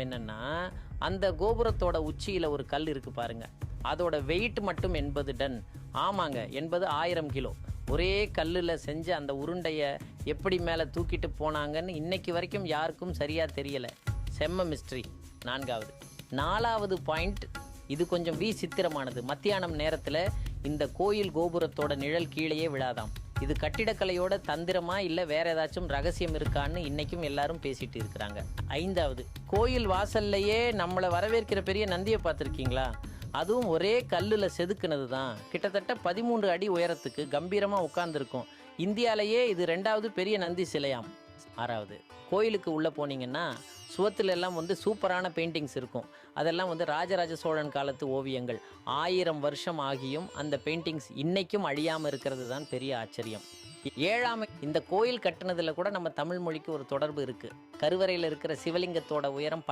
ஆச்சரியம் என்னன்னா, அந்த கோபுரத்தோட உச்சியில ஒரு கல் இருக்கு பாருங்க, அதோட வெயிட் மட்டும் 80 டன். ஆமாங்க, 80 1000 கிலோ. ஒரே கல்லில் செஞ்ச அந்த உருண்டையை எப்படி மேலே தூக்கிட்டு போனாங்கன்னு இன்னைக்கு வரைக்கும் யாருக்கும் சரியாக தெரியலை. செம்ம மிஸ்ட்ரி. நாலாவது பாயிண்ட், இது கொஞ்சம் சித்திரமானது. மத்தியானம் நேரத்தில் இந்த கோயில் கோபுரத்தோட நிழல் கீழேயே விழாதாம். இது கட்டிடக்கலையோட தந்திரமா இல்லை வேற ஏதாச்சும் ரகசியம் இருக்கான்னு இன்னைக்கும் எல்லாரும் பேசிட்டு இருக்கிறாங்க. 5வது, கோயில் வாசல்லையே நம்மளை வரவேற்கிற பெரிய நந்தியை பார்த்துருக்கீங்களா? அதுவும் ஒரே கல்லில் செதுக்குனது தான். கிட்டத்தட்ட 13 அடி உயரத்துக்கு கம்பீரமாக உட்கார்ந்துருக்கும். இந்தியாவிலேயே இது 2வது பெரிய நந்தி சிலையாம். 6வது, கோயிலுக்கு உள்ளே போனீங்கன்னா சுவத்துல எல்லாம் சூப்பரான பெயிண்டிங்ஸ் இருக்கும். அதெல்லாம் ராஜராஜ சோழன் காலத்து ஓவியங்கள். 1000 வருஷம் ஆகியும் அந்த பெயிண்டிங்ஸ் இன்னைக்கும் அழியாமல் இருக்கிறது தான் பெரிய ஆச்சரியம். 7ஆம், இந்த கோயில் கட்டினதில் கூட நம்ம தமிழ் மொழிக்கு ஒரு தொடர்பு இருக்குது. கருவறையில் இருக்கிற சிவலிங்கத்தோட உயரம்